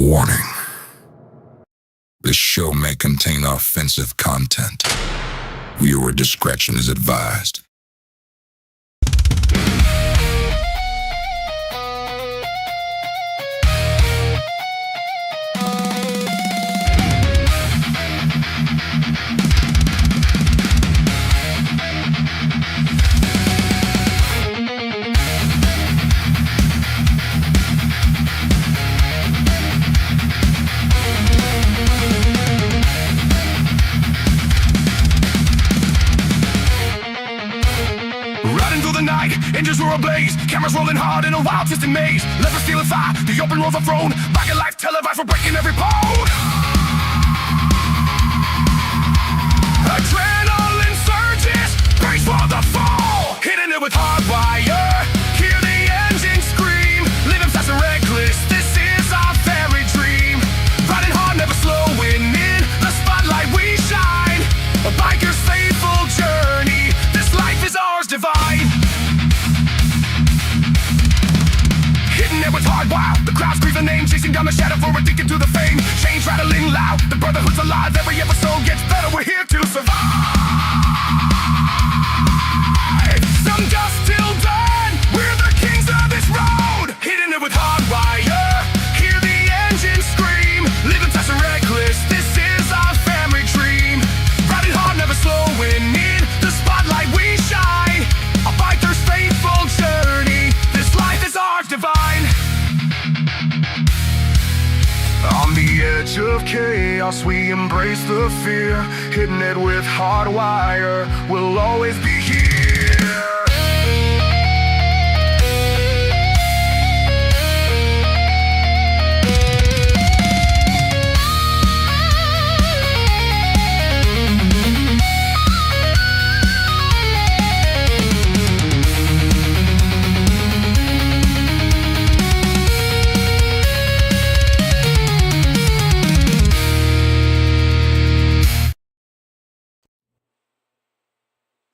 Warning. This show may contain offensive content. Viewer discretion is advised. Engines were ablaze, cameras rolling hard in a wild twisted maze. Levers stealing fire, the open roads are thrown. Back in life, televised, we're breaking every pole. Adrenaline surges, brace for the fall. Hitting it with HardWire, hear the engine scream. Living fast and reckless, this is our very dream. Riding hard, never slowing in the spotlight we shine. A biker's faithful journey, this life is ours divine. With HardWire, the crowd screams the name, chasing down the shadow for addicted to the fame. Chains rattling loud, the brotherhood's alive. Every episode gets better, we're here to survive. Some dust till dawn, we're the kings of this road. Hitting it with HardWire, hear the engine scream. Living fast and reckless, this is our family dream. Riding hard, never slowing in the spotlight we shine. A biker's faithful journey, this life is ours divine. On the edge of chaos, we embrace the fear. Hitting it with HardWire, we'll always be here.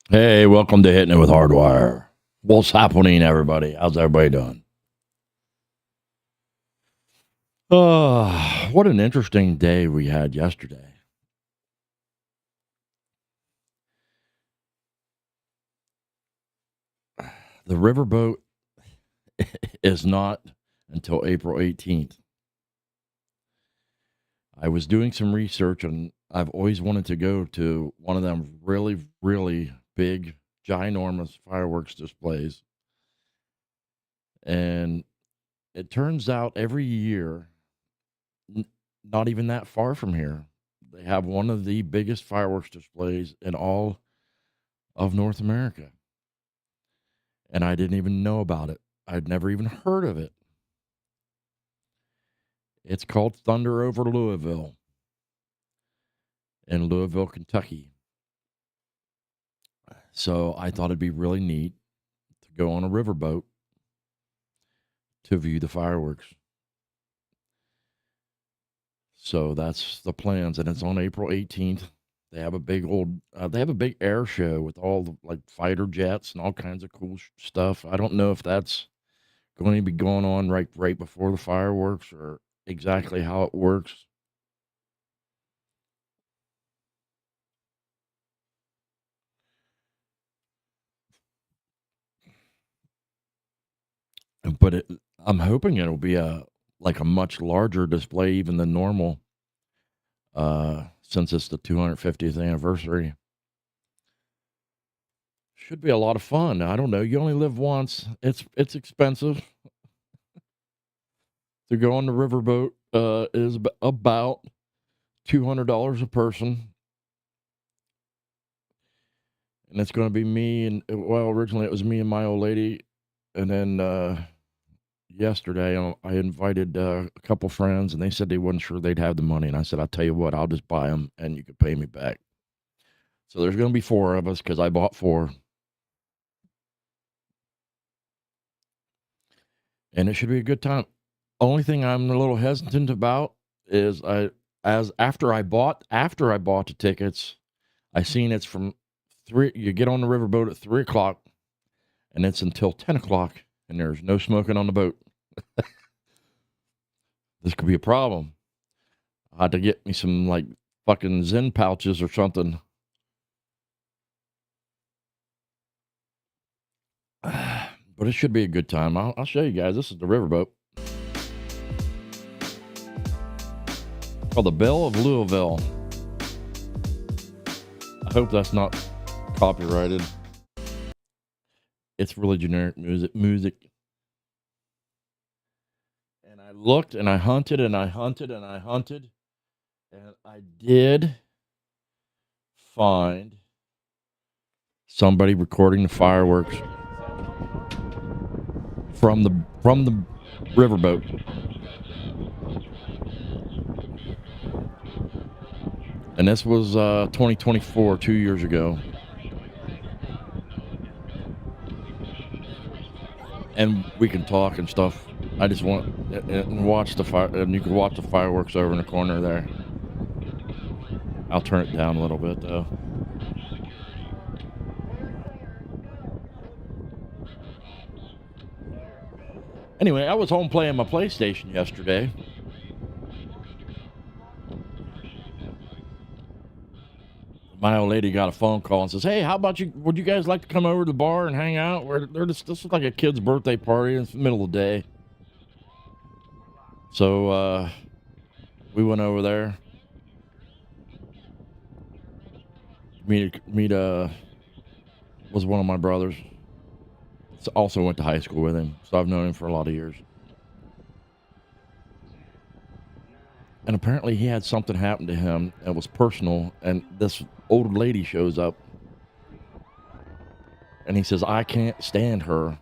Hey, welcome to Hittin' It with HardWire. What's happening, everybody? How's everybody doing? What an interesting day we had yesterday. The riverboat is not until April 18th. I was doing some research, and I've always wanted to go to one of them really, really big, ginormous fireworks displays. And it turns out every year, not even that far from here, they have one of the biggest fireworks displays in all of North America. And I didn't even know about it. I'd never even heard of it. It's called Thunder Over Louisville in Louisville, Kentucky. So I thought it'd be really neat to go on a riverboat to view the fireworks. So that's the plans, and it's on April 18th. They have a big air show with all the fighter jets and all kinds of cool stuff. I don't know if that's going to be going on right before the fireworks or exactly how it works. But I'm hoping it'll be a much larger display even than normal, since it's the 250th anniversary. Should be a lot of fun. I don't know. You only live once. It's expensive to go on the riverboat. Is about $200 a person, and it's going to be me and originally it was me and my old lady, and then yesterday I invited a couple friends, and they said they weren't sure they'd have the money, and I said, I'll tell you what, I'll just buy them and you can pay me back. So there's going to be 4 of us because I bought 4, and it should be a good time. Only thing I'm a little hesitant about is after I bought the tickets, I seen it's from 3. You get on the riverboat at 3:00, and it's until 10:00, and there's no smoking on the boat. This could be a problem. I had to get me some like fucking Zen pouches or something. But it should be a good time. I'll show you guys. This is the riverboat. Called the Belle of Louisville. I hope that's not copyrighted. It's really generic music. And I looked and I hunted and I hunted and I hunted. And I did find somebody recording the fireworks from the riverboat. And this was 2024, 2 years ago. And we can talk and stuff. I just want and watch the fire, and you can watch the fireworks over in the corner there. I'll turn it down a little bit though. Anyway, I was home playing my PlayStation yesterday. My old lady got a phone call and says, "Hey, how about would you guys like to come over to the bar and hang out? This is like a kid's birthday party. It's the middle of the day." So we went over there. Meet was one of my brothers. Also went to high school with him, so I've known him for a lot of years. And apparently he had something happen to him that was personal, and this old lady shows up. And he says, "I can't stand her."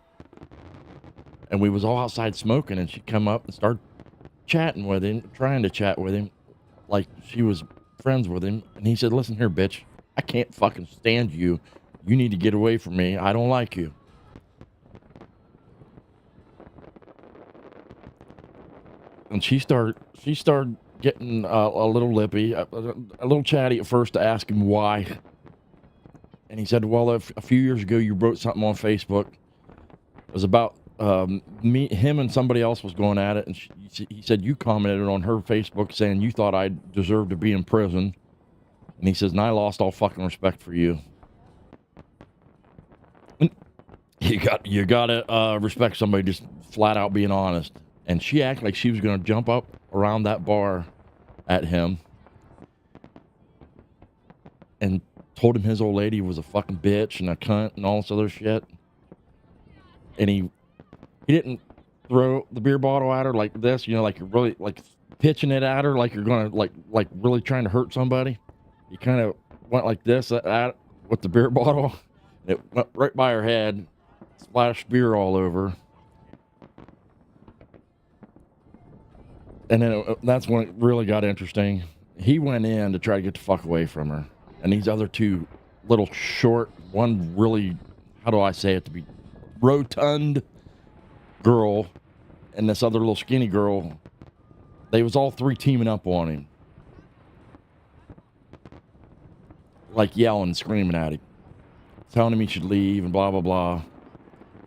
And we was all outside smoking, and she come up and started chatting with him, trying to chat with him, like she was friends with him. And he said, "Listen here, bitch, I can't fucking stand you. You need to get away from me. I don't like you." And she started getting a little lippy, a little chatty at first to ask him why. And he said, "Well, a few years ago you wrote something on Facebook. It was about him and somebody else was going at it. And he said you commented on her Facebook saying you thought I deserved to be in prison." And he says, "And I lost all fucking respect for you." And you gotta respect somebody just flat out being honest. And she acted like she was going to jump up around that bar at him and told him his old lady was a fucking bitch and a cunt and all this other shit. And he didn't throw the beer bottle at her like this, like you're really like pitching it at her like you're going to like really trying to hurt somebody. He kind of went like this at with the beer bottle. It went right by her head, splashed beer all over. And then that's when it really got interesting. He went in to try to get the fuck away from her. And these other two little short, one really, how do I say it, to be rotund girl and this other little skinny girl, they was all three teaming up on him. Like yelling, screaming at him. Telling him he should leave and blah, blah, blah.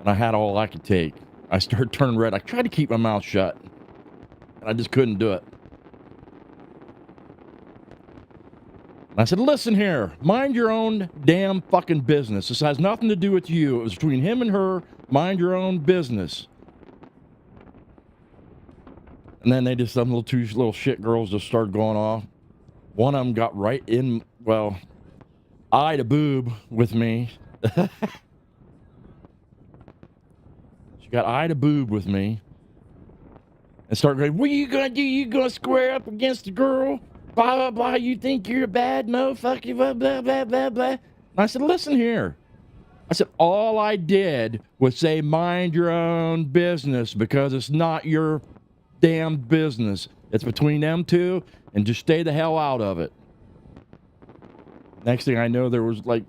And I had all I could take. I started turning red. I tried to keep my mouth shut. I just couldn't do it. And I said, "Listen here, mind your own damn fucking business. This has nothing to do with you. It was between him and her. Mind your own business." And then some two little shit girls just started going off. One of them got right in, well, eye to boob with me. She got eye to boob with me. And start going, "What are you going to do? You going to square up against the girl? Blah, blah, blah. You think you're a bad motherfucker, blah, blah, blah, blah, blah." And I said, "Listen here." I said, all I did was say, mind your own business, because it's not your damn business. It's between them two, and just stay the hell out of it. Next thing I know, there was like,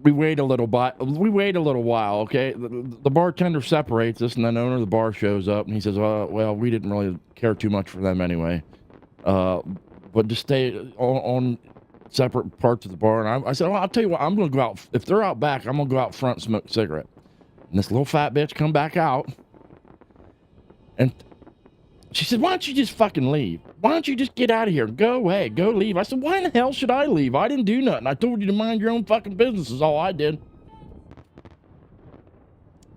we wait a little while, okay? The bartender separates us, and then the owner of the bar shows up, and he says, "Well, we didn't really care too much for them anyway. But just stay on separate parts of the bar." And I said, "Well, I'll tell you what, I'm going to go out. If they're out back, I'm going to go out front and smoke a cigarette." And this little fat bitch come back out and She said, why don't you just fucking leave? Why don't you just get out of here? Go away. Go leave. I said, why in the hell should I leave? I didn't do nothing. I told you to mind your own fucking business is all I did.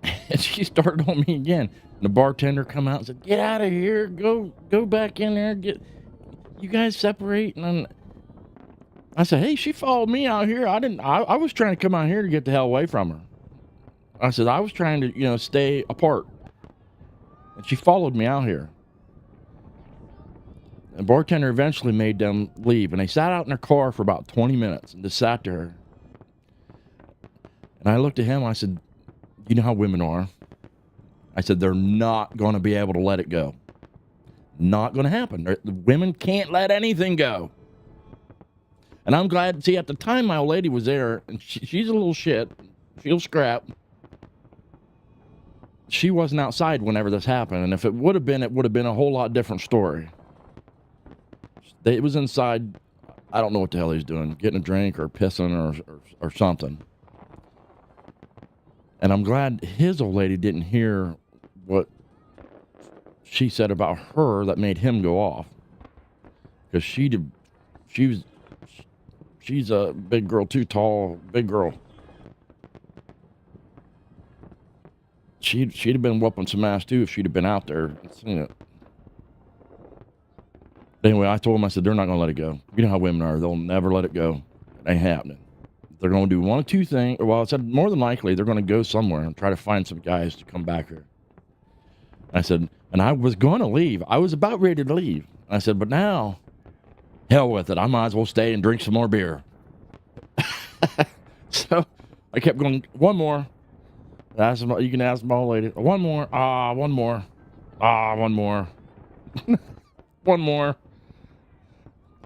And she started on me again. And the bartender come out and said, get out of here. Go back in there. You guys separate. And I said, hey, she followed me out here. I was trying to come out here to get the hell away from her. I said, I was trying to, stay apart. And she followed me out here. The bartender eventually made them leave, and they sat out in their car for about 20 minutes and just sat there. And I looked at him, I said, you know how women are. I said, they're not going to be able to let it go. Not going to happen. The women can't let anything go. And I'm glad, see, at the time my old lady was there, and she's a little shit. She'll scrap. She wasn't outside whenever this happened, and if it would have been a whole lot different story. It was inside, I don't know what the hell he's doing, getting a drink or pissing or something. And I'm glad his old lady didn't hear what she said about her that made him go off. Because she's a big girl, too tall, big girl. She'd have been whooping some ass too if she'd have been out there and seen it. Anyway, I told him, I said, they're not going to let it go. You know how women are. They'll never let it go. It ain't happening. They're going to do one of two things. Well, I said, more than likely, they're going to go somewhere and try to find some guys to come back here. I said, and I was going to leave. I was about ready to leave. I said, but now, hell with it. I might as well stay and drink some more beer. So I kept going, one more. You can ask my old lady. One more. One more. One more. One more.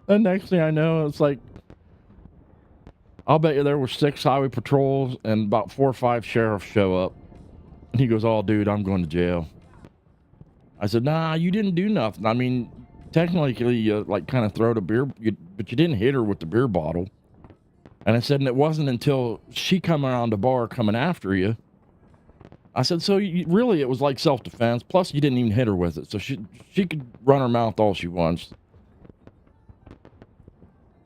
The next thing I know, it's like, I'll bet you there were 6 highway patrols and about 4 or 5 sheriffs show up. And he goes, oh, dude, I'm going to jail. I said, nah, you didn't do nothing. I mean, technically, you kind of throw the beer, but you didn't hit her with the beer bottle. And I said, and it wasn't until she come around the bar coming after you. I said, so really it was like self-defense. Plus, you didn't even hit her with it. So she could run her mouth all she wants.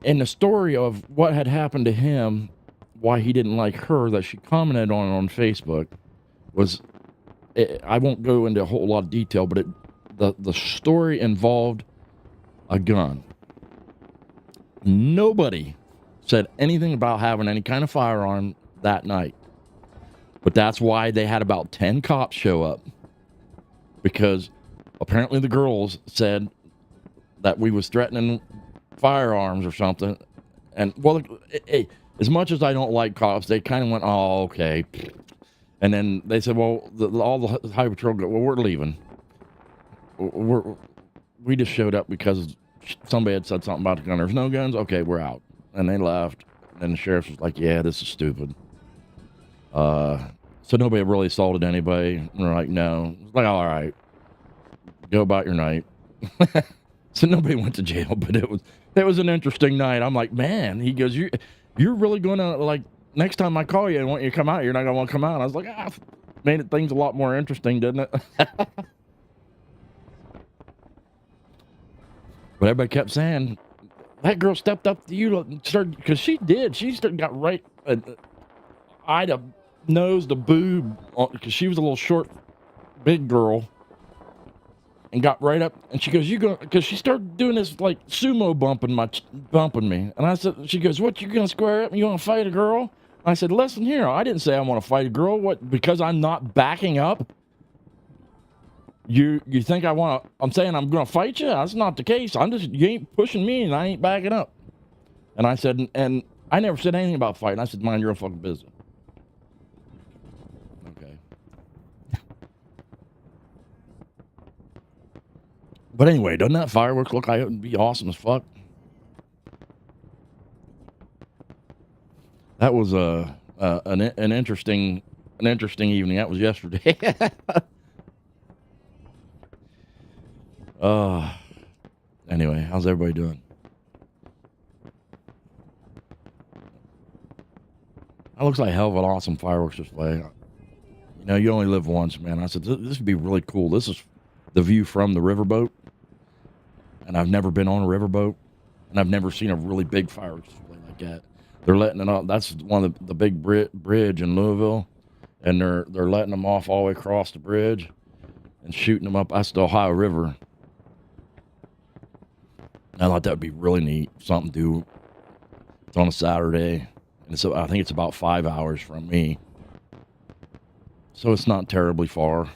And the story of what had happened to him, why he didn't like her, that she commented on Facebook, was, I won't go into a whole lot of detail, but the story involved a gun. Nobody said anything about having any kind of firearm that night. But that's why they had about 10 cops show up. Because apparently the girls said that we was threatening firearms or something. And, well, as much as I don't like cops, they kind of went, oh, okay. And then they said, well, all the highway patrol go, well, we're leaving. We just showed up because somebody had said something about the gun. There's no guns? Okay, we're out. And they left. And the sheriff was like, yeah, this is stupid. So nobody really assaulted anybody. And we're like, no. It's like, all right, go about your night. So nobody went to jail, but it was an interesting night. I'm like, man, he goes, you're really going to, like, next time I call you and want you to come out, you're not going to want to come out. And I was like, made things a lot more interesting, didn't it? But everybody kept saying, that girl stepped up to you and started, because she did. She got right, eye to nose to boob, because she was a little short, big girl, and got right up, and she goes, you go, because she started doing this, like, sumo bumping me. And I said, she goes, what, you going to square up and you want to fight a girl? I said, listen here, I didn't say I want to fight a girl. What, because I'm not backing up? You think I'm saying I'm going to fight you? That's not the case. You ain't pushing me and I ain't backing up. And I said, and I never said anything about fighting. I said, mind your own fucking business. Okay. But anyway, doesn't that fireworks look like it would be awesome as fuck? That was an interesting evening. That was yesterday. Anyway, how's everybody doing? That looks like a hell of an awesome fireworks display. You know, you only live once, man. I said, this would be really cool. This is the view from the riverboat. I've never been on a riverboat, and I've never seen a really big fireworks display like that. They're letting it off. That's one of the big bridge in Louisville, and they're letting them off all the way across the bridge and shooting them up. That's the Ohio River. I thought that would be really neat. Something to do. It's on a Saturday, and I think it's about 5 hours from me, so it's not terribly far.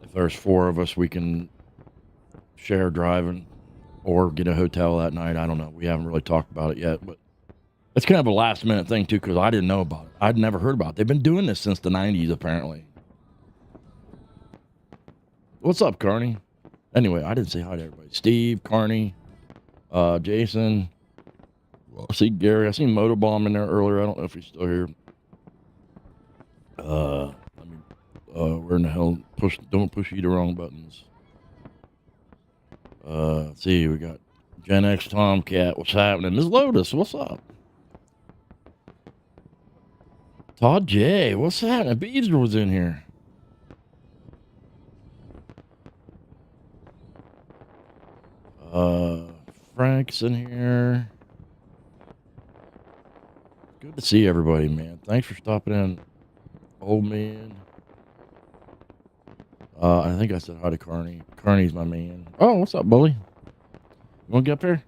If there's 4 of us, we can share driving or get a hotel that night. I don't know. We haven't really talked about it yet, but it's kind of a last minute thing too, because I didn't know about it. I'd never heard about it. They've been doing this since the 90s, apparently. What's up, Carney? Anyway, I didn't say hi to everybody. Steve, Carney, Jason. I see Gary. I seen Motorbomb in there earlier. I don't know if he's still here. Where in the hell? Don't push you the wrong buttons. Let's see. We got Gen X Tomcat. What's happening? Ms. Lotus, what's up? Todd J, what's happening? Beazer was in here. Frank's in here. Good to see everybody, man. Thanks for stopping in, old man. I think I said hi to Carney. Carney's my man. Oh, what's up, bully? You want to get up here?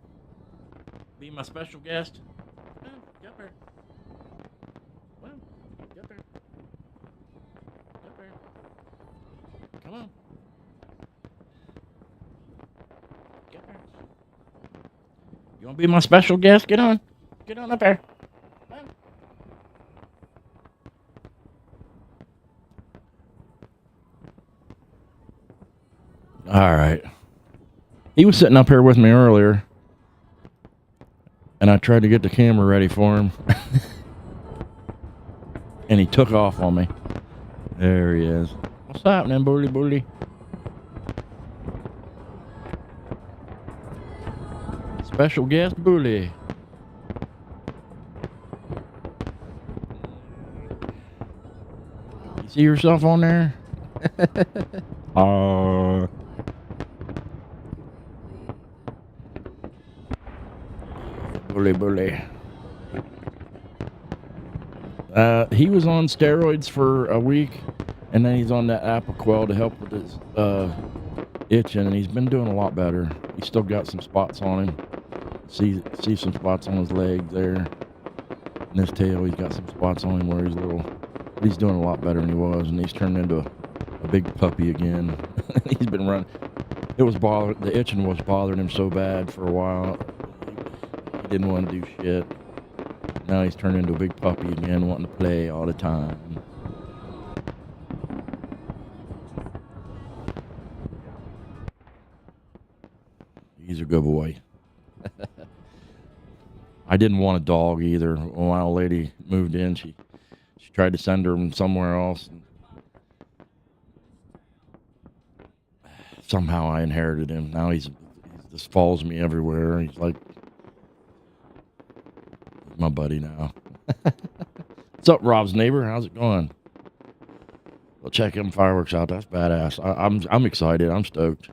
Be my special guest? Come on, get up here. Come on, get up here. Get up here. Come on. Get up here. You want to be my special guest? Get on. Get on up there. Come on. All right. He was sitting up here with me earlier, and I tried to get the camera ready for him, and he took off on me. There he is. What's happening, bully? Special guest, bully. You see yourself on there? Bully. He was on steroids for a week, and then he's on that Apoquel to help with his itching, and he's been doing a lot better. He's still got some spots on him. See some spots on his legs there. In his tail, he's got some spots on him where he's he's doing a lot better than he was, and he's turned into a big puppy again. He's been running. The itching was bothering him so bad for a while. He didn't want to do shit. Now he's turned into a big puppy again, wanting to play all the time. He's a good boy. I didn't want a dog either. When my old lady moved in, she tried to send him somewhere else. Somehow I inherited him. Now he just follows me everywhere. He's like my buddy now. What's up, Rob's neighbor? How's it going? Well, check them fireworks out. That's badass. I'm excited. I'm stoked.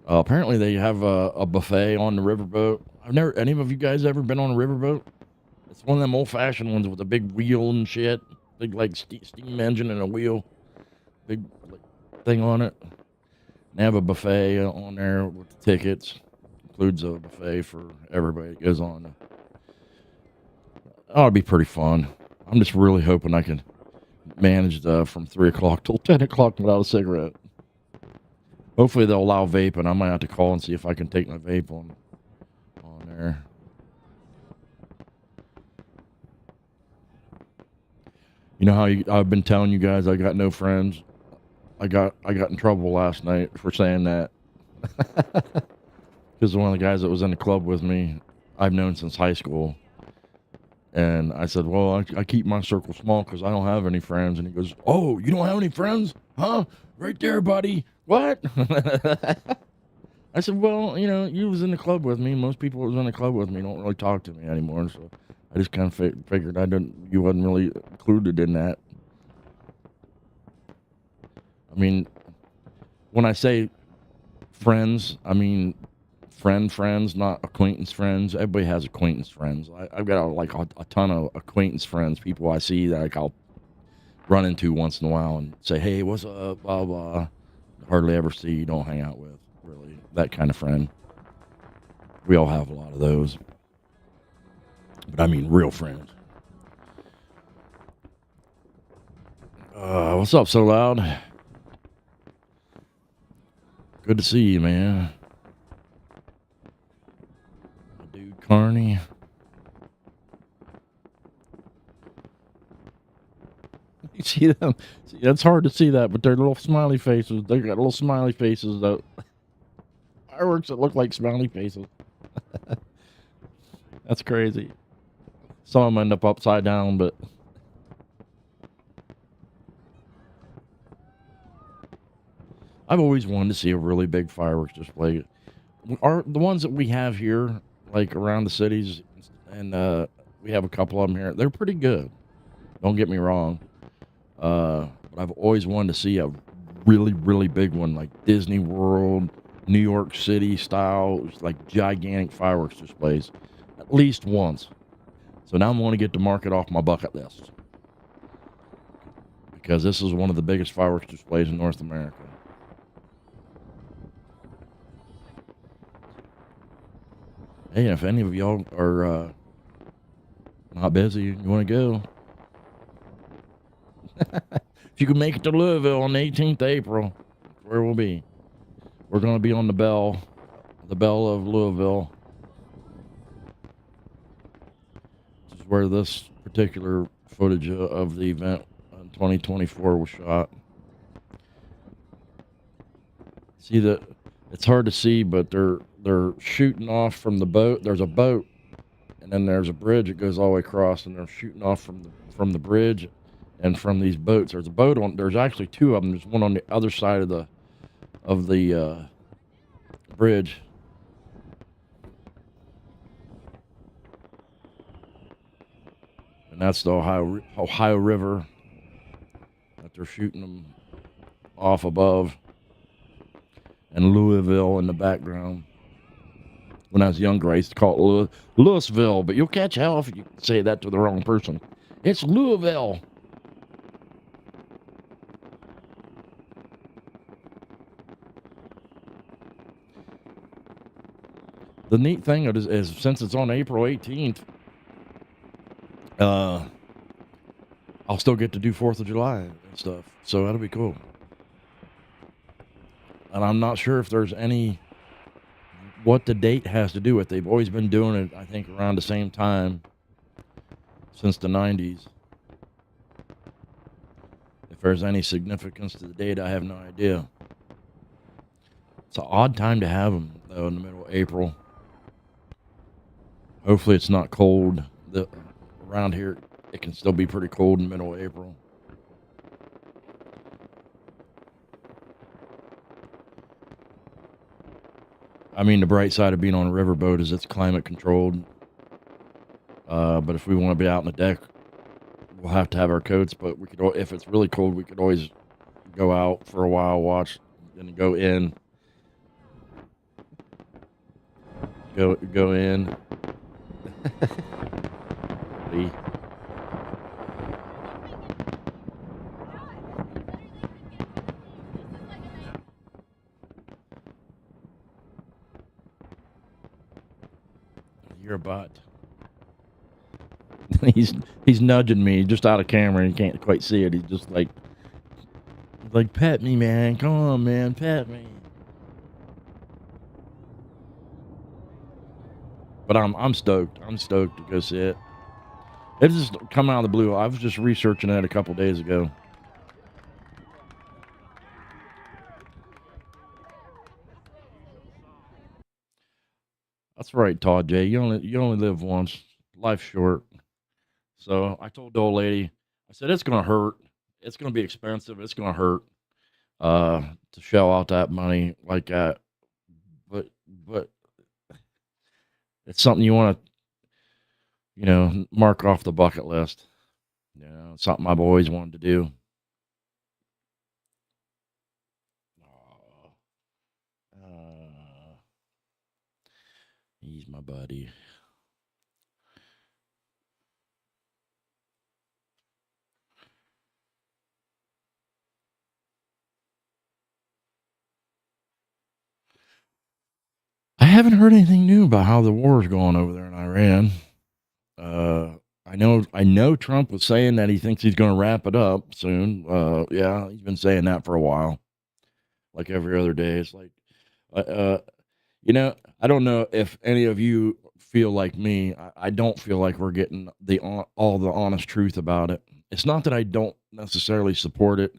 Apparently they have a buffet on the riverboat. Any of you guys ever been on a riverboat? It's one of them old-fashioned ones with a big wheel and shit. Big, like, steam engine and a wheel. Big thing on it. They have a buffet on there with the tickets. Includes a buffet for everybody that goes on. Oh, it'd be pretty fun. I'm just really hoping I can manage from 3 o'clock till 10 o'clock without a cigarette. Hopefully they'll allow vaping. I might have to call and see if I can take my vape on there. You know how I've been telling you guys I got no friends? I got in trouble last night for saying that. Because one of the guys that was in the club with me, I've known since high school. And I said, well, I keep my circle small because I don't have any friends. And he goes, oh, you don't have any friends? Huh? Right there, buddy. What? I said, well, you was in the club with me. Most people that was in the club with me don't really talk to me anymore. So I just kind of figured you wasn't really included in that. I mean, when I say friends, I mean friends, not acquaintance friends. Everybody has acquaintance friends. I've got a ton of acquaintance friends, people I see that like I'll run into once in a while and say, "Hey, what's up?" Blah blah. Hardly ever see, don't hang out with, really. That kind of friend. We all have a lot of those, but I mean real friends. What's up, So Loud? Good to see you, man. My dude Carney. You see them? See, it's hard to see that, but they're little smiley faces. They got little smiley faces that fireworks that look like smiley faces. That's crazy. Some of them end up upside down, but I've always wanted to see a really big fireworks display. The ones that we have here, like around the cities, and we have a couple of them here. They're pretty good. Don't get me wrong. But I've always wanted to see a really, really big one, like Disney World, New York City style, like gigantic fireworks displays, at least once. So now I'm going to get to mark it off my bucket list, because this is one of the biggest fireworks displays in North America. Hey, if any of y'all are not busy, you want to go. If you can make it to Louisville on the 18th of April, where we'll be. We're going to be on the Bell of Louisville. This is where this particular footage of the event in 2024 was shot. See that it's hard to see, but they're shooting off from the boat. There's a boat, and then there's a bridge that goes all the way across, and they're shooting off from the bridge and from these boats. There's a boat on. There's actually two of them. There's one on the other side of the bridge. And that's the Ohio River that they're shooting them off above, and Louisville in the background. When I was younger, I used to call it Louisville, but you'll catch hell if you say that to the wrong person. It's Louisville. The neat thing is since it's on April 18th, I'll still get to do 4th of July and stuff. So that'll be cool. And I'm not sure if there's what the date has to do with. They've always been doing it, I think, around the same time since the 90s. If there's any significance to the date, I have no idea. It's an odd time to have them, though, in the middle of April. Hopefully it's not cold. Around here, it can still be pretty cold in the middle of April. I mean, the bright side of being on a riverboat is it's climate controlled. But if we want to be out on the deck, we'll have to have our coats. But if it's really cold, we could always go out for a while, watch, and go in. Go in. Lee. You're a butt. he's nudging me just out of camera and can't quite see it. He's just like pet me, man. Come on, man, pet me. But I'm stoked. I'm stoked to go see it. It just come out of the blue. I was just researching it a couple days ago. That's right, Todd J. You only live once. Life's short. So I told the old lady, I said, it's gonna hurt. It's gonna be expensive. It's gonna hurt to shell out that money like that. But it's something you want to, mark off the bucket list. It's something I've always wanted to do. He's my buddy. I haven't heard anything new about how the war is going over there in Iran. I know Trump was saying that he thinks he's going to wrap it up soon. Yeah, he's been saying that for a while, like every other day. It's like, you know, I don't know if any of you feel like me. I don't feel like we're getting all the honest truth about it. It's not that I don't necessarily support it,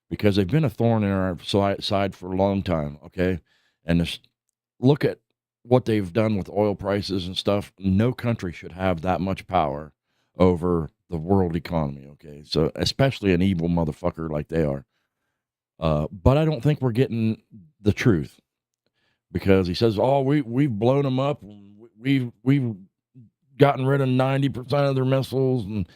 because they've been a thorn in our side for a long time. Okay, and just look at what they've done with oil prices and stuff. No country should have that much power over the world economy. Okay, so especially an evil motherfucker like they are. But I don't think we're getting the truth, because he says, "Oh, we've blown them up. We've gotten rid of 90% of their missiles, and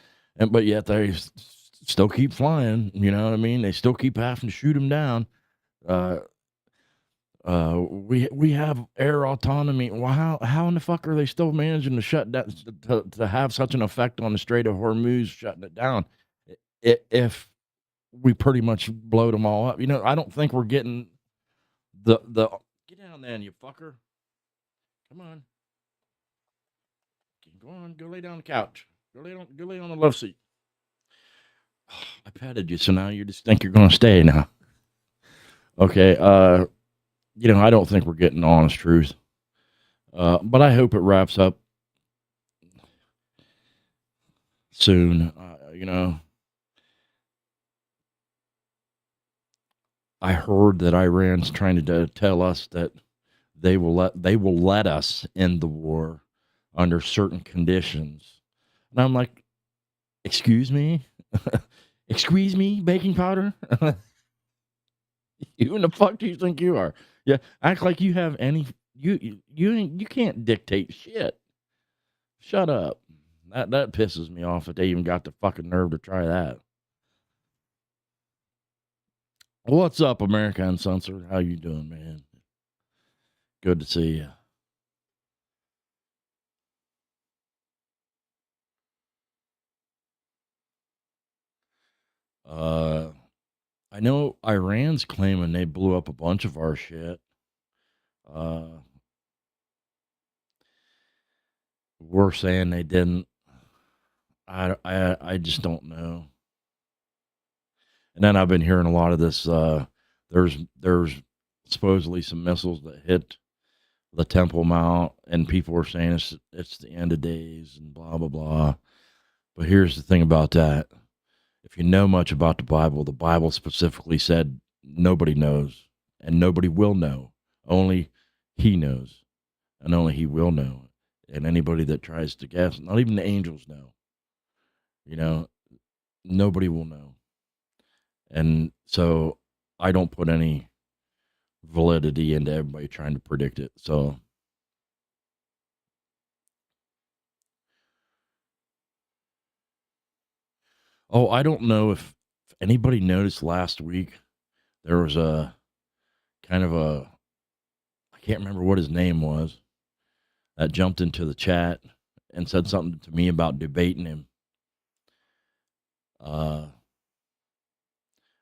but yet they still keep flying. You know what I mean? They still keep having to shoot them down. We have air autonomy. Well, how in the fuck are they still managing to shut that to have such an effect on the Strait of Hormuz, shutting it down? If we pretty much blowed them all up, I don't think we're getting the get down there, you fucker. Come on, go on, go lay down on the couch. Go lay on the love seat. I petted you, so now you just think you're going to stay now. Okay, I don't think we're getting the honest truth. But I hope it wraps up soon. I heard that Iran's trying to tell us that they will let us end the war under certain conditions. And I'm like, excuse me? Excuse me, baking powder? Who in the fuck do you think you are? Yeah, act like you have any. You can't dictate shit. Shut up. That pisses me off that they even got the fucking nerve to try that. What's up, America Uncensored? How you doing, man? Good to see you. I know Iran's claiming they blew up a bunch of our shit. We're saying they didn't. I just don't know. And then I've been hearing a lot of this. There's supposedly some missiles that hit the Temple Mount, and people were saying it's the end of days and blah blah blah. But here's the thing about that: if you know much about the Bible specifically said nobody knows and nobody will know. Only He knows, and only He will know. And anybody that tries to guess, not even the angels know. Nobody will know. And so I don't put any validity into everybody trying to predict it. So I don't know if anybody noticed last week there was a kind of I can't remember what his name was, that jumped into the chat and said something to me about debating him.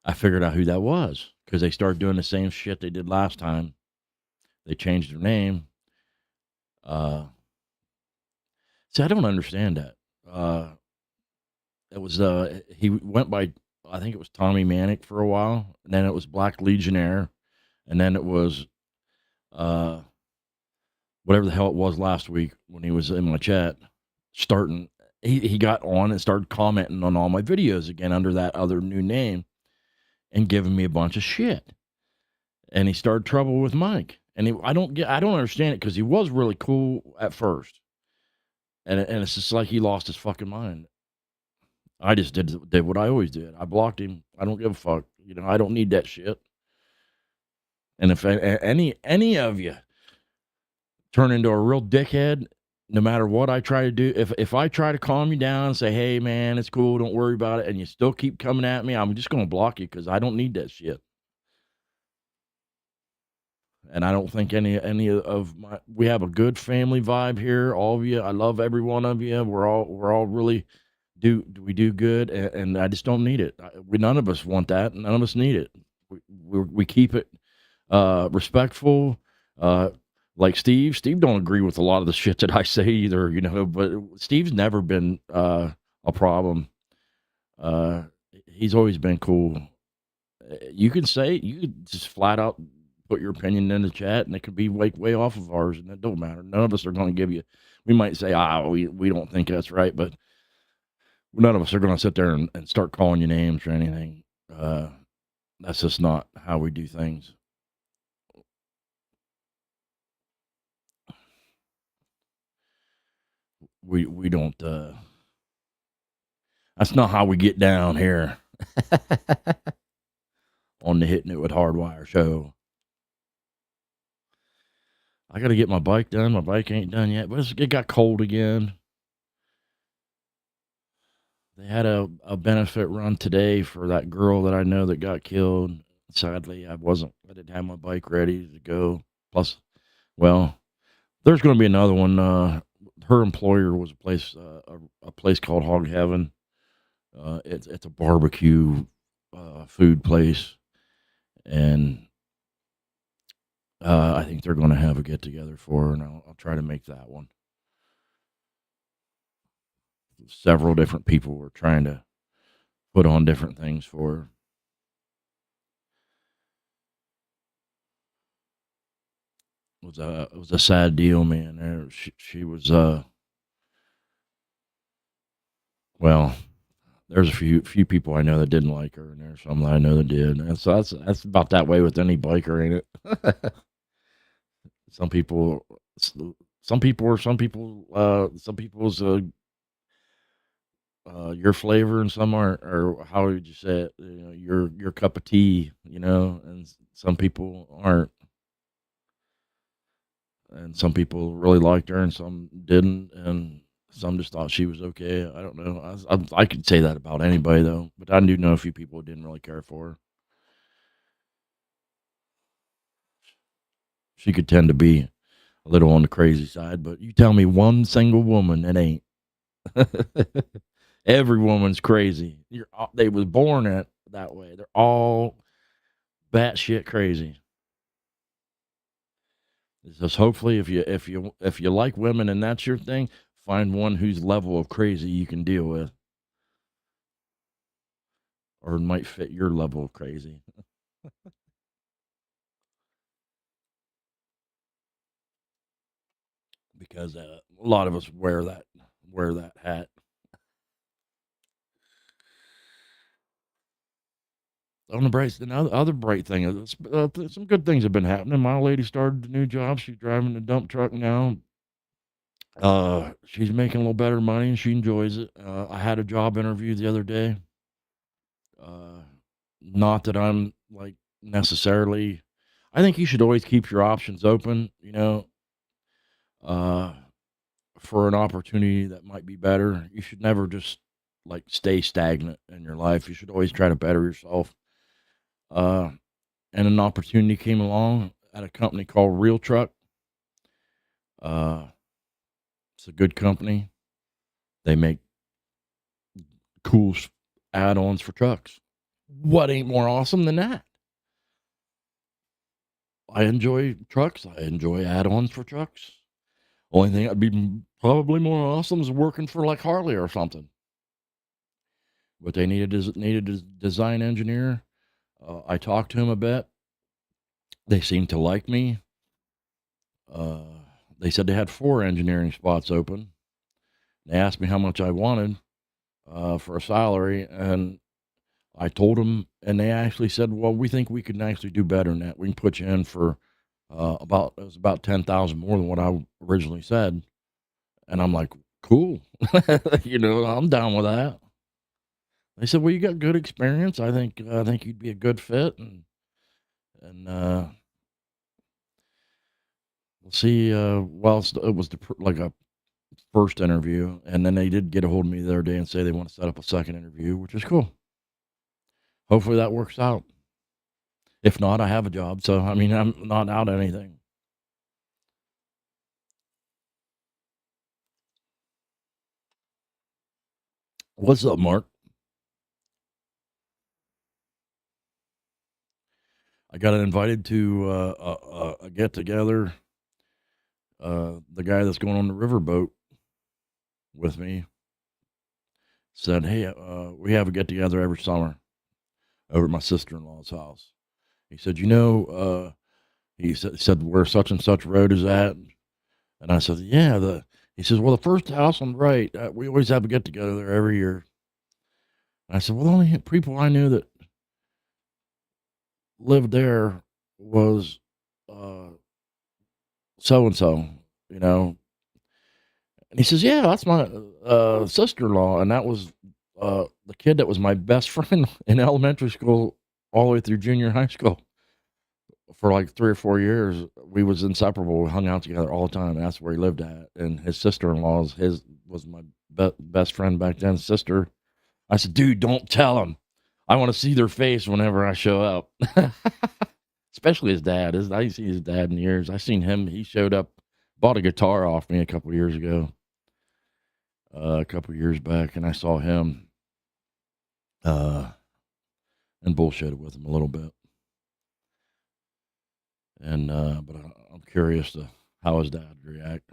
I figured out who that was, because they started doing the same shit they did last time. They changed their name. See, I don't understand that. It was he went by, I think it was Tommy Manic for a while, and then it was Black Legionnaire, and then it was whatever the hell it was last week when he was in my chat. He got on and started commenting on all my videos again under that other new name and giving me a bunch of shit. And he started trouble with Mike. And I don't understand it, because he was really cool at first. And it's just like he lost his fucking mind. I just did what I always did. I blocked him. I don't give a fuck. I don't need that shit. And if any of you turn into a real dickhead, no matter what I try to do, if I try to calm you down and say, hey, man, it's cool, don't worry about it, and you still keep coming at me, I'm just going to block you, because I don't need that shit. And I don't think any of my we have a good family vibe here. All of you, I love every one of you. We're all really we do good, and I just don't need it. We none of us want that. None of us need it. We keep it respectful. Uh, like Steve don't agree with a lot of the shit that I say either. But Steve's never been a problem. He's always been cool. You can just flat out put your opinion in the chat, and it could be way off of ours, and it don't matter. None of us are going to give you. We might say, we don't think that's right, but none of us are going to sit there and start calling you names or anything. That's just not how we do things. We don't. That's not how we get down here on the Hittin It with HardWire show. I got to get my bike done. My bike ain't done yet, but it got cold again. They had a benefit run today for that girl that I know that got killed. Sadly, I didn't have my bike ready to go. Plus, well, there's going to be another one. Her employer was a place called Hog Heaven. It's a barbecue food place, and I think they're going to have a get together for her, and I'll try to make that one. Several different people were trying to put on different things for her. It was a sad deal, man. She was well, there's a few people I know that didn't like her, and there's some that I know that did. And so that's about that way with any biker, ain't it? Some people's your flavor, and some aren't, or how would you say it? Your cup of tea, and some people aren't. And some people really liked her, and some didn't, and some just thought she was okay. I don't know. I could say that about anybody, though, but I do know a few people who didn't really care for her. She could tend to be a little on the crazy side, but you tell me one single woman that ain't. Every woman's crazy. They was born that way. They're all batshit crazy. Just hopefully, if you like women and that's your thing, find one whose level of crazy you can deal with, or might fit your level of crazy. Because a lot of us wear that hat. On the other bright thing is some good things have been happening. My old lady started a new job. She's driving a dump truck now. She's making a little better money and she enjoys it. I had a job interview the other day. Not that I'm like necessarily. I think you should always keep your options open. For an opportunity that might be better. You should never just like stay stagnant in your life. You should always try to better yourself. And an opportunity came along at a company called Real Truck. It's a good company. They make cool add-ons for trucks. What ain't more awesome than that? I enjoy trucks. I enjoy add-ons for trucks. Only thing I'd be probably more awesome is working for like Harley or something. But they needed a design engineer. I talked to him a bit. They seemed to like me. They said they had 4 engineering spots open. They asked me how much I wanted for a salary, and I told them, and they actually said, well, we think we can actually do better than that. We can put you in for about 10,000 more than what I originally said. And I'm like, cool. I'm down with that. They said, well, you got good experience. I think you'd be a good fit. And we'll see. It was like a first interview. And then they did get a hold of me the other day and say they want to set up a second interview, which is cool. Hopefully that works out. If not, I have a job. So, I mean, I'm not out anything. What's up, Mark? I got invited to a get together. The guy that's going on the riverboat with me said, "Hey, we have a get together every summer over at my sister in law's house." He said, he said where such and such road is at, and I said, "Yeah." He says, "Well, the first house on the right, we always have a get together there every year." And I said, "Well, the only people I knew that lived there was so and so, you know." And he says, "Yeah, that's my sister-in-law," and that was the kid that was my best friend in elementary school all the way through junior high school for like 3 or 4 years. We was inseparable. We hung out together all the time. That's where he lived at, and his sister-in-law's was my best friend back then. Sister, I said, "Dude, don't tell him. I want to see their face whenever I show up." Especially his dad. I didn't see his dad in years. I seen him. He showed up, bought a guitar off me a couple years ago. A couple years back, and I saw him and bullshitted with him a little bit. And but I'm curious to how his dad would react.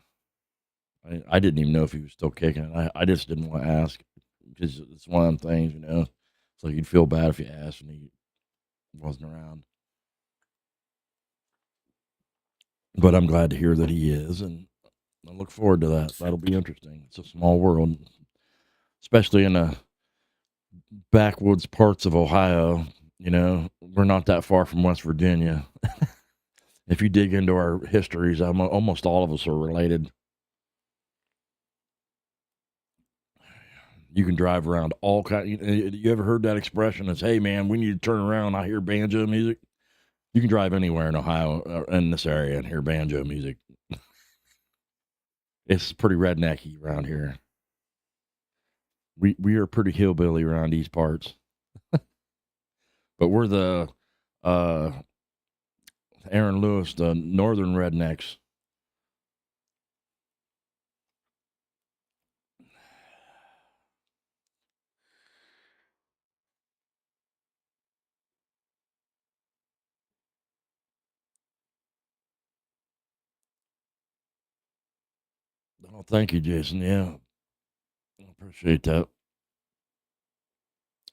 I didn't even know if he was still kicking it. I just didn't want to ask because it's one of them things, you know. So you'd feel bad if you asked and he wasn't around. But I'm glad to hear that he is, and I look forward to that. That'll be interesting. It's a small world, especially in the backwoods parts of Ohio. You know, we're not that far from West Virginia. If you dig into our histories, almost all of us are related. You can drive around all kind. You ever heard that expression? It's, "Hey man, we need to turn around. I hear banjo music." You can drive anywhere in Ohio, in this area, and hear banjo music. It's pretty rednecky around here. We are pretty hillbilly around these parts, but we're the Aaron Lewis, the northern rednecks. Oh, thank you, Jason. Yeah, I appreciate that.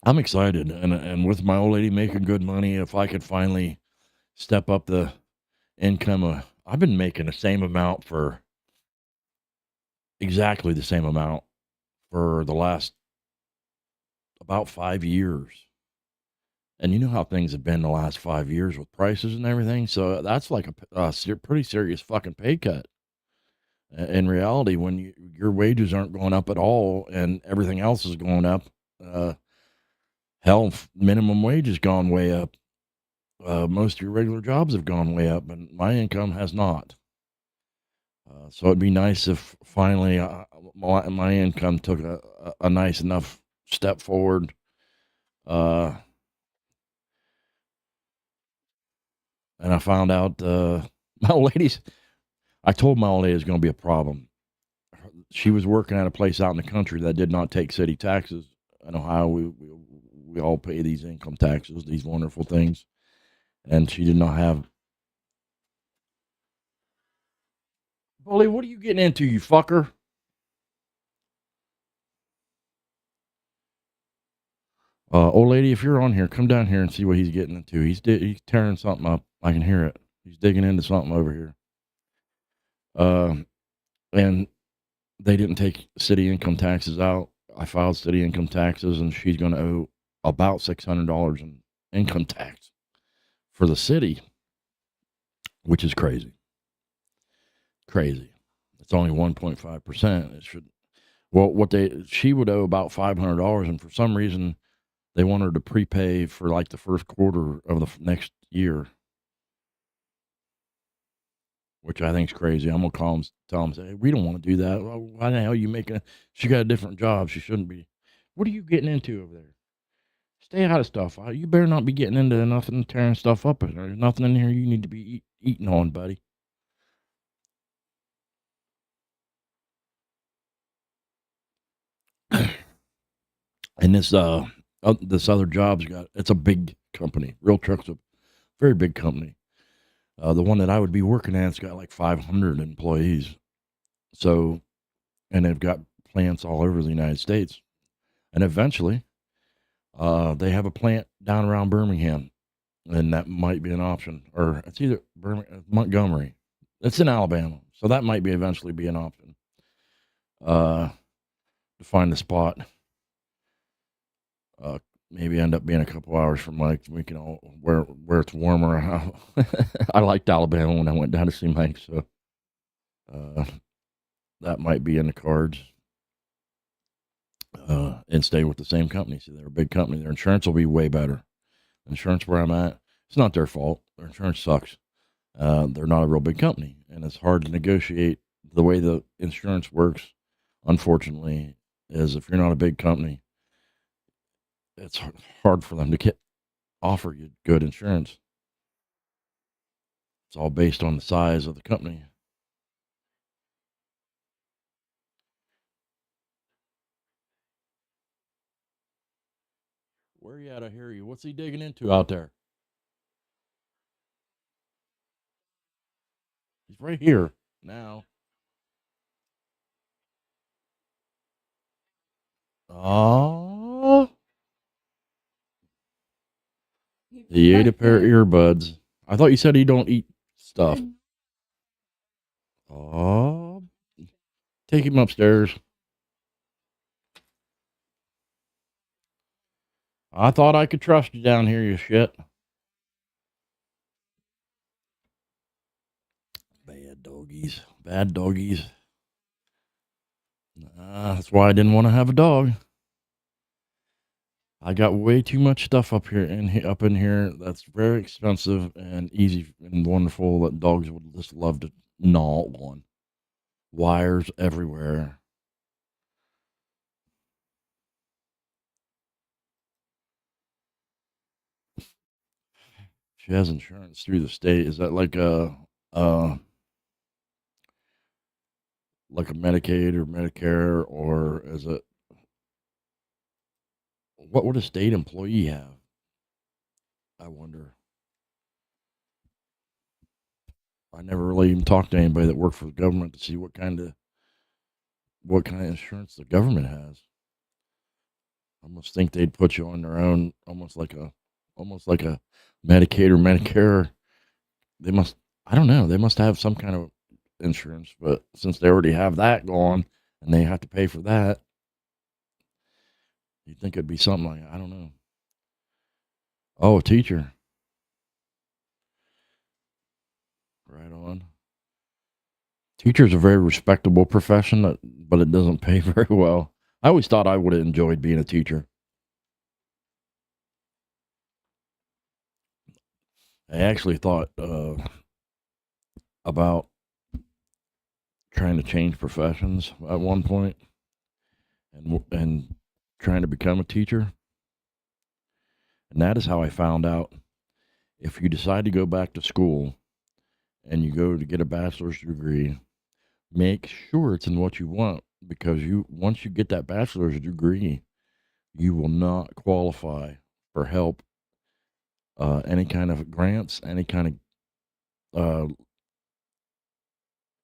I'm excited, and with my old lady making good money, if I could finally step up the income, I've been making the same amount for exactly the same amount for the last about 5 years. And you know how things have been the last 5 years with prices and everything. So that's like a pretty serious fucking pay cut. In reality, when your wages aren't going up at all and everything else is going up, uh, hell, minimum wage has gone way up. Most of your regular jobs have gone way up, and my income has not. So it'd be nice if finally my income took a nice enough step forward. And I found out my old lady's. I told my old lady it was going to be a problem. She was working at a place out in the country that did not take city taxes. In Ohio, we all pay these income taxes, these wonderful things, and she did not have. Bully, what are you getting into, you fucker? Old lady, if you're on here, come down here and see what he's getting into. He's tearing something up. I can hear it. He's digging into something over here. And they didn't take city income taxes out. I filed city income taxes, and she's going to owe about $600 in income tax for the city, which is crazy. Crazy. It's only 1.5%. It should. Well, she would owe about $500, and for some reason, they want her to prepay for like the first quarter of the next year, which I think is crazy. I'm gonna tell them, say, we don't want to do that. Why the hell are you making? She got a different job. She shouldn't be. What are you getting into over there? Stay out of stuff. You better not be getting into nothing, tearing stuff up. There's nothing in here you need to be eating on, buddy. And this other job's it's a big company. Real Truck's a very big company. The one that I would be working at's got like 500 employees. So, and they've got plants all over the United States. And eventually, they have a plant down around Birmingham, and that might be an option. Or it's either Montgomery. It's in Alabama, so that might be eventually be an option. To find the spot. Maybe end up being a couple hours from Mike. We can all where it's warmer. I liked Alabama when I went down to see Mike, so that might be in the cards. And stay with the same company. See, they're a big company. Their insurance will be way better. Insurance where I'm at, it's not their fault. Their insurance sucks. They're not a real big company, and it's hard to negotiate. The way the insurance works, unfortunately, is if you're not a big company, it's hard for them to offer you good insurance. It's all based on the size of the company. Where are you at? I hear you. What's he digging into out there? He's right here now. Oh, he ate a pair of earbuds. I thought you said he don't eat stuff. Oh, take him upstairs. I thought I could trust you down here, you shit. Bad doggies. Bad doggies. That's why I didn't want to have a dog. I got way too much stuff up in here that's very expensive and easy and wonderful that dogs would just love to gnaw on. Wires everywhere. She has insurance through the state. Is that like a Medicaid or Medicare, or is it, what would a state employee have? I wonder. I never really even talked to anybody that worked for the government to see what kind of insurance the government has. I almost think they'd put you on their own, almost like a Medicaid or Medicare. They must, I don't know, they must have some kind of insurance, but since they already have that going and they have to pay for that, you'd think it'd be something like, I don't know. Oh, a teacher. Right on. Teacher's a very respectable profession, but it doesn't pay very well. I always thought I would have enjoyed being a teacher. I actually thought about trying to change professions at one point, and trying to become a teacher. And that is how I found out, if you decide to go back to school and you go to get a bachelor's degree, make sure it's in what you want, because once you get that bachelor's degree, you will not qualify for help, any kind of grants, any kind of,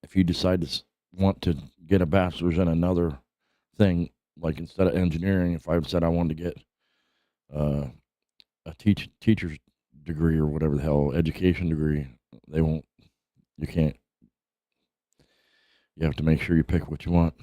if you decide to want to get a bachelor's in another thing, like instead of engineering, if I said I wanted to get a teacher's degree or whatever the hell, education degree, they won't, you can't, you have to make sure you pick what you want.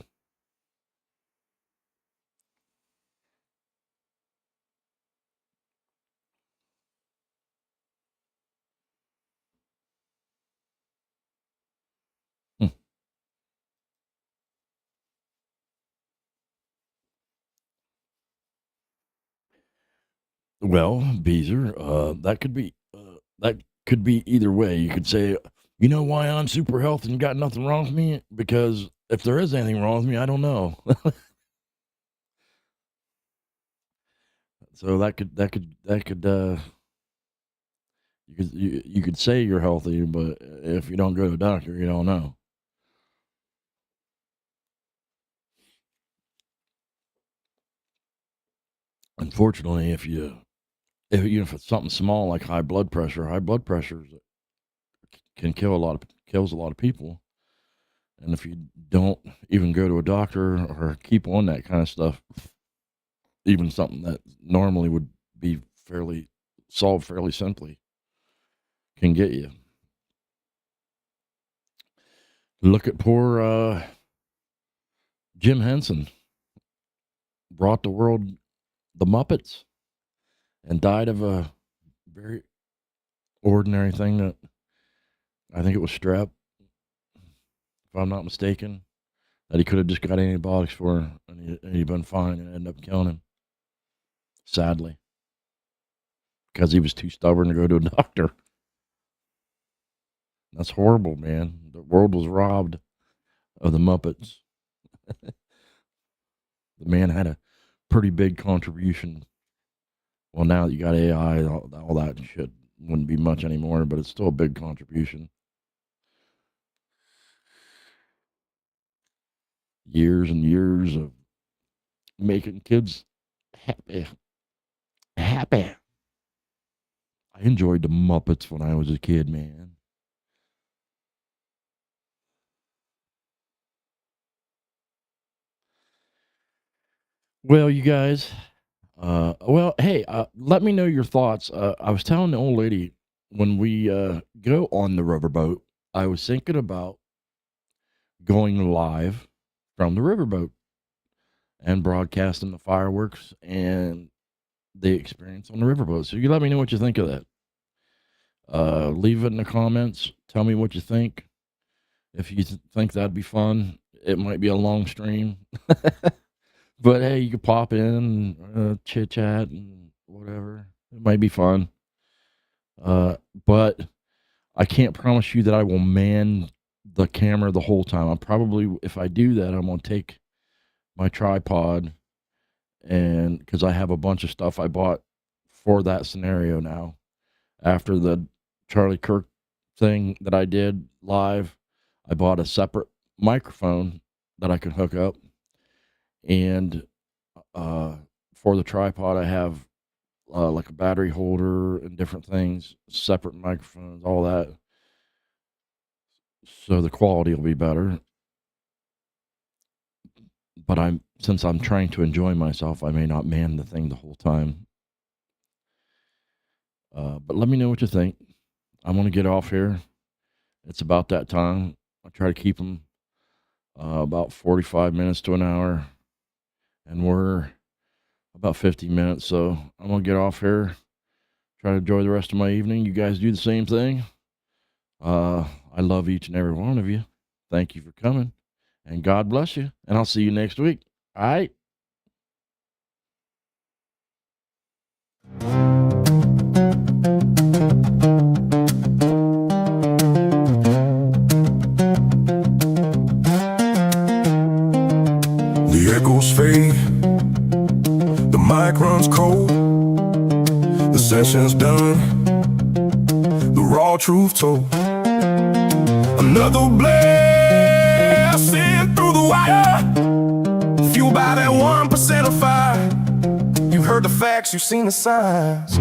Well, Beezer, that could be either way. You could say, you know why I'm super healthy and got nothing wrong with me? Because if there is anything wrong with me, I don't know. So you could say you're healthy, but if you don't go to a doctor, you don't know. Unfortunately, if it's something small like high blood pressure can kills a lot of people. And if you don't even go to a doctor or keep on that kind of stuff, even something that normally would be solved fairly simply, can get you. Look at poor Jim Henson. Brought the world the Muppets and died of a very ordinary thing that I think it was strep, if I'm not mistaken, that he could have just got antibiotics for, and he'd been fine, and ended up killing him, sadly, because he was too stubborn to go to a doctor. That's horrible, man. The world was robbed of the Muppets. The man had a pretty big contribution. Well, now that you got AI, all that shit wouldn't be much anymore, but it's still a big contribution. Years and years of making kids happy. I enjoyed the Muppets when I was a kid, man. Well, you guys, hey, let me know your thoughts. I was telling the old lady when we go on the riverboat, I was thinking about going live from the riverboat and broadcasting the fireworks and the experience on the riverboat. So you let me know what you think of that. Leave it in the comments. Tell me what you think. If you think that'd be fun, it might be a long stream. But hey, you could pop in, chit chat and whatever. It might be fun. But I can't promise you that I will man the camera the whole time. I'm probably, if I do that, I'm going to take my tripod, and because I have a bunch of stuff I bought for that scenario now. After the Charlie Kirk thing that I did live, I bought a separate microphone that I can hook up. And for the tripod, I have like a battery holder and different things, separate microphones, all that. So the quality will be better. But since I'm trying to enjoy myself, I may not man the thing the whole time. But let me know what you think. I'm going to get off here. It's about that time. I try to keep them about 45 minutes to an hour. And we're about 50 minutes. So I'm going to get off here. Try to enjoy the rest of my evening. You guys do the same thing. I love each and every one of you. Thank you for coming. And God bless you. And I'll see you next week. All right. The echoes fade, the mic runs cold, the session's done, the raw truth told. Another blessing through the wire, fueled by that 1% of fire. You've heard the facts, you've seen the signs.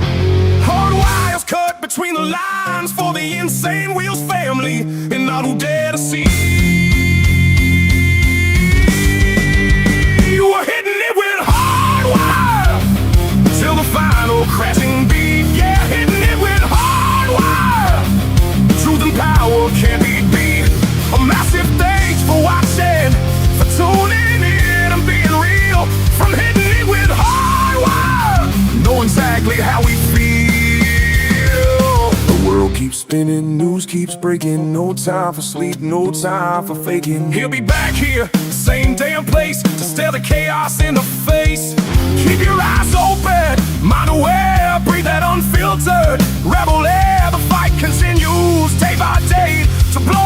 Hard wires cut between the lines for the insane Wheels family, and none who dare to see. You were hitting it with hard wire till the final crashing beat. Yeah, hitting it with hard wire. Truth and power can't be beat. A massive thanks for watching, for tuning in and being real. From hitting it with hard wire, know exactly how we feel. The world keeps spinning, news keeps breaking. No time for sleep, no time for faking. He'll be back here, same damn place, to stare the chaos in the face. Keep your eyes open, mind aware, breathe that unfiltered rebel air. The fight continues day by day to blow